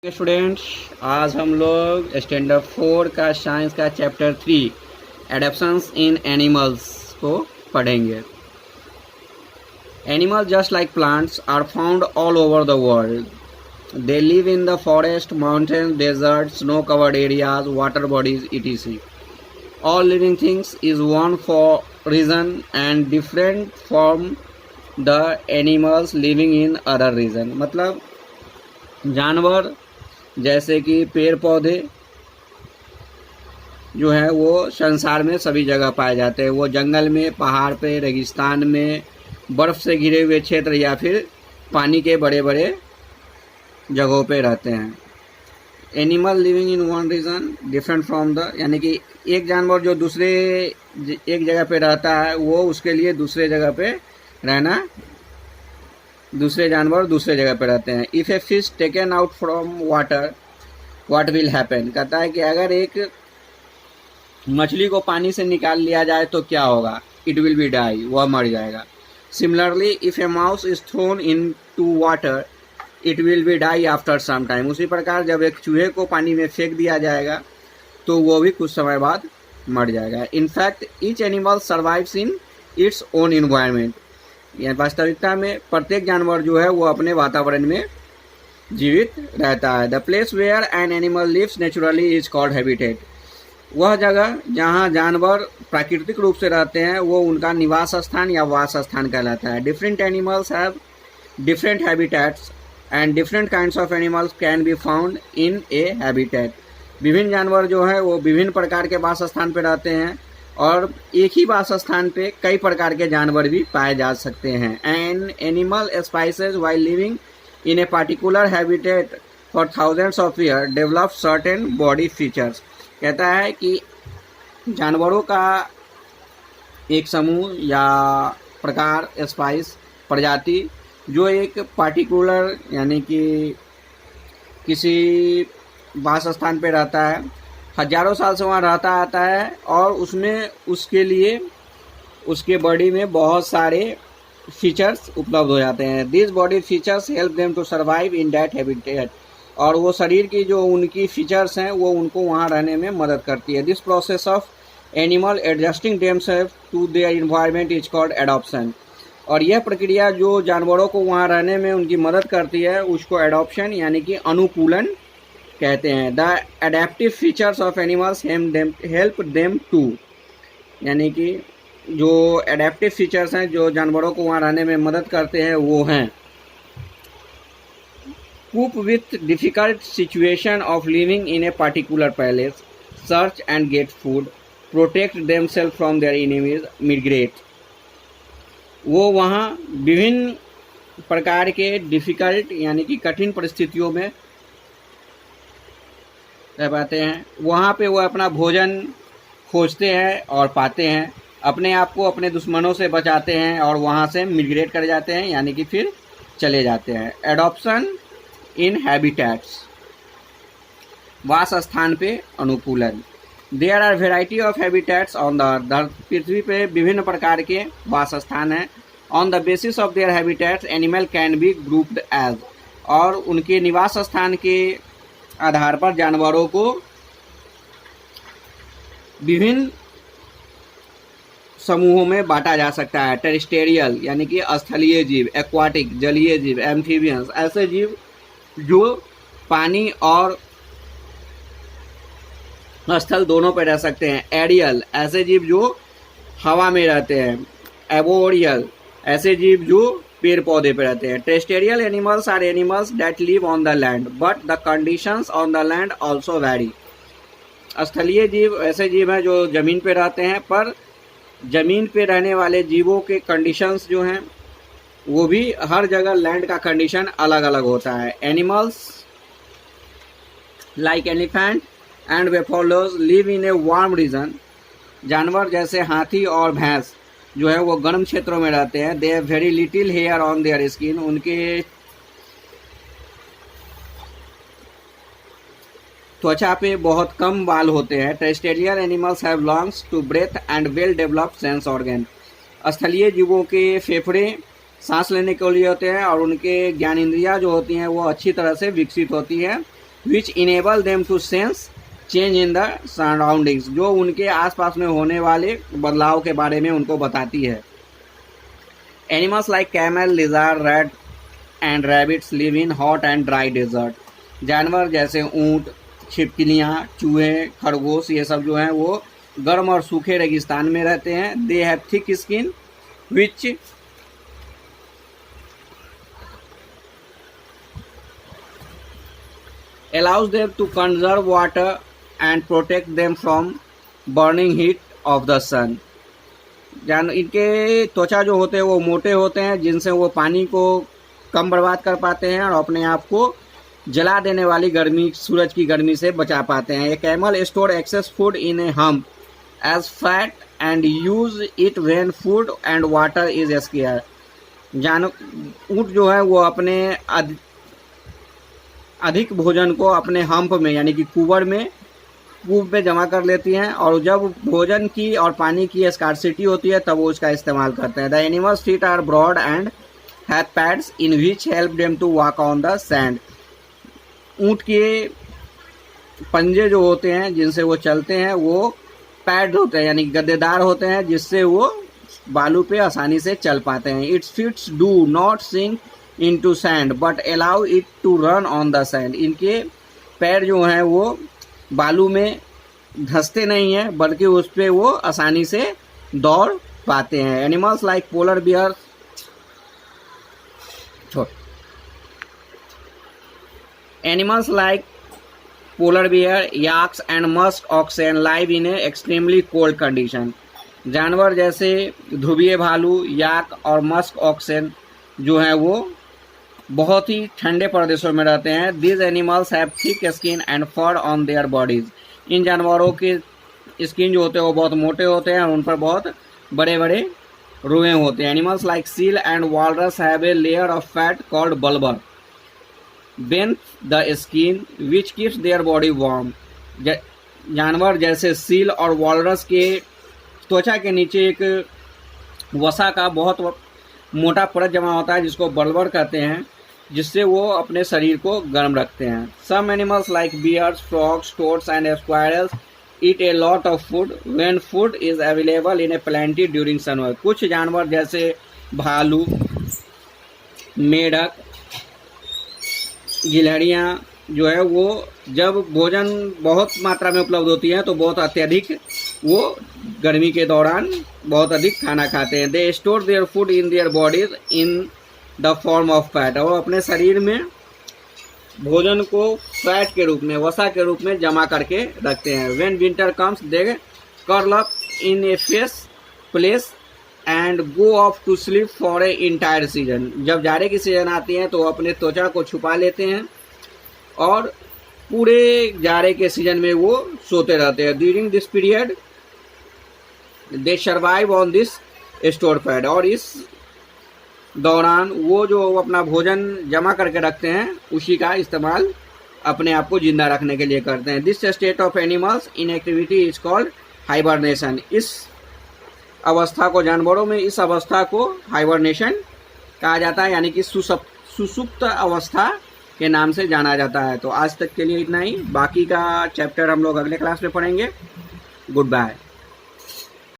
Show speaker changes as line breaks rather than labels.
Students, आज हम लोग स्टैंडर्ड 4 का साइंस का चैप्टर 3 एडेप्शंस इन एनिमल्स को पढ़ेंगे। Animal just like plants are found all over the world. They live in the forest, mountain, desert, snow covered areas, water bodies etc. All living things is one for reason and different from the animals living in other region। मतलब जानवर जैसे कि पेड़ पौधे जो है वो संसार में सभी जगह पाए जाते हैं। वो जंगल में, पहाड़ पे, रेगिस्तान में, बर्फ़ से घिरे हुए क्षेत्र या फिर पानी के बड़े बड़े जगहों पे रहते हैं। Animal living in one region different from the, यानी कि एक जानवर जो दूसरे एक जगह पे रहता है वो उसके लिए दूसरे जगह पे रहना, दूसरे जानवर दूसरे जगह पे रहते हैं। If a fish taken out from water what will happen, कहता है कि अगर एक मछली को पानी से निकाल लिया जाए तो क्या होगा? इट विल बी डाई, वह मर जाएगा। Similarly if a mouse is thrown in to water it will be die after some time. उसी प्रकार जब एक चूहे को पानी में फेंक दिया जाएगा तो वो भी कुछ समय बाद मर जाएगा। In fact each animal survives in its own environment, यह वास्तविकता में प्रत्येक जानवर जो है वो अपने वातावरण में जीवित रहता है। The place where an animal lives naturally is called habitat. वह जगह जहाँ जानवर प्राकृतिक रूप से रहते हैं वो उनका निवास स्थान या वास स्थान कहलाता है। Different animals have different habitats and different kinds of animals can be found in A habitat. विभिन्न जानवर जो है वो विभिन्न प्रकार के वास स्थान पर रहते हैं और एक ही वास स्थान पे कई प्रकार के जानवर भी पाए जा सकते हैं। An animal spices while living in a particular habitat for thousands of year develop certain body features. कहता है कि जानवरों का एक समूह या प्रकार, स्पाइस, प्रजाति जो एक पार्टिकुलर यानी कि किसी वास स्थान पे रहता है, हजारों साल से वहाँ रहता आता है और उसमें उसके लिए उसके बॉडी में बहुत सारे फीचर्स उपलब्ध हो जाते हैं। This body features help them to survive in that habitat, और वो शरीर की जो उनकी फीचर्स हैं वो उनको वहाँ रहने में मदद करती है। This process of animal adjusting themself to their environment is called adoption. और यह प्रक्रिया जो जानवरों को वहाँ रहने में उनकी मदद करती है उसको एडॉप्शन यानी कि अनुकूलन कहते हैं। The adaptive features of animals help them to, यानी कि जो एडेप्टिव फीचर्स हैं जो जानवरों को वहाँ रहने में मदद करते हैं वो हैं cope with difficult situation of living in a particular place, search and get food, protect themselves from their enemies, migrate। वो वहाँ विभिन्न प्रकार के डिफ़िकल्ट यानी कि कठिन परिस्थितियों में रह पाते हैं। वहाँ पे वो अपना भोजन खोजते हैं और पाते हैं, अपने आप को अपने दुश्मनों से बचाते हैं और वहाँ से मिग्रेट कर जाते हैं यानी कि फिर चले जाते हैं। एडॉप्शन इन हैबिटेट्स, वास स्थान पे अनुकूलन। There are variety of habitats on the earth, पृथ्वी पे विभिन्न प्रकार के वास स्थान हैं। On the basis of their habitats animal can be grouped as, और उनके निवास स्थान के आधार पर जानवरों को विभिन्न समूहों में बांटा जा सकता है। टेरेस्ट्रियल यानी कि स्थलीय जीव, एक्वाटिक जलीय जीव, एम्फीबियंस ऐसे जीव जो पानी और स्थल दोनों पर रह सकते हैं। एरियल ऐसे जीव जो हवा में रहते हैं। एबोरियल ऐसे जीव जो पेड़ पौधे पर रहते हैं। Terrestrial animals are animals that live on the land but the conditions on the land also vary. स्थलीय जीव ऐसे जीव हैं जो जमीन पे रहते हैं, पर जमीन पे रहने वाले जीवों के कंडीशंस जो हैं वो भी हर जगह लैंड का कंडीशन अलग अलग होता है। Animals like elephant and buffaloes live in a warm region. जानवर जैसे हाथी और भैंस जो है वो गर्म क्षेत्रों में रहते हैं। They have very little hair on their skin, उनके त्वचा पे बहुत कम बाल होते हैं। Terrestrial animals have lungs to breathe and well developed sense organ. स्थलीय जीवों के फेफड़े सांस लेने के लिए होते हैं और उनके ज्ञान इंद्रियां जो होती हैं वो अच्छी तरह से विकसित होती हैं। Which enable them to sense change in the surroundings, जो उनके आसपास में होने वाले बदलाव के बारे में उनको बताती है। Animals like camel, lizard, rat and rabbits live in hot and dry desert. जानवर जैसे ऊंट, छिपकलियाँ, चूहे, खरगोश, ये सब जो हैं वो गर्म और सूखे रेगिस्तान में रहते हैं। They have thick skin which allows them to conserve water and protect them from burning heat of the sun। इनके त्वचा जो होते हैं वो मोटे होते हैं, जिनसे वो पानी को कम बर्बाद कर पाते हैं और अपने आप को जला देने वाली गर्मी, सूरज की गर्मी से बचा पाते हैं। A camel store excess food in a hump as fat and use it when food and water is scarce. ऊँट जो है वो अपने अधिक भोजन को अपने हम्प में यानी कि कूबड़ में जमा कर लेती हैं, और जब भोजन की और पानी की स्कार्सिटी होती है तब वो उसका इस्तेमाल करते हैं। The animals feet are broad and have pads in which help them to walk on the sand. ऊँट के पंजे जो होते हैं जिनसे वो चलते हैं वो पैड होते हैं यानी गद्देदार होते हैं, जिससे वो बालू पे आसानी से चल पाते हैं। Its feets do not sink into sand but allow it to run on the sand। इनके पैर जो हैं वो बालू में धंसते नहीं हैं बल्कि उस पे वो आसानी से दौड़ पाते हैं। Animals like polar bear yaks and musk oxen live in a extremely cold condition. जानवर जैसे ध्रुवीय भालू, याक और मस्क ऑक्सेन जो हैं वो बहुत ही ठंडे प्रदेशों में रहते हैं। These animals have thick skin and fur on their bodies. इन जानवरों के स्किन जो होते हैं वो बहुत मोटे होते हैं और उन पर बहुत बड़े बड़े रुएं होते हैं। Animals like seal and walrus have a layer of fat called bulbar Ben the skin which keeps their body warm. जानवर जैसे सील और वॉलरस के त्वचा के नीचे एक वसा का बहुत मोटा परत जमा होता है जिसको बल्बर कहते हैं, जिससे वो अपने शरीर को गर्म रखते हैं। Some animals like bears, frogs, toads and squirrels eat a lot of food when food is available in a plenty during summer. कुछ जानवर जैसे भालू, मेढक, गिलहरियाँ जो है वो जब भोजन बहुत मात्रा में उपलब्ध होती है तो बहुत अत्यधिक वो गर्मी के दौरान बहुत अधिक खाना खाते हैं। They store their food in their bodies in the form of fat. और अपने शरीर में भोजन को फैट के रूप में, वसा के रूप में जमा करके रखते हैं। When winter comes they curl up in a place and go off to sleep for a entire season. जब जाड़े की सीजन आती है तो अपने त्वचा को छुपा लेते हैं और पूरे जाड़े के सीजन में वो सोते रहते हैं। During this period they survive on this store fat. और इस दौरान वो जो अपना भोजन जमा करके रखते हैं उसी का इस्तेमाल अपने आप को जिंदा रखने के लिए करते हैं। This state of animals in activity is called hibernation. इस अवस्था को, जानवरों में इस अवस्था को हाइबरनेशन कहा जाता है, यानी कि सुसुप्त अवस्था के नाम से जाना जाता है। तो आज तक के लिए इतना ही, बाकी का चैप्टर हम लोग अगले क्लास में पढ़ेंगे। Good bye.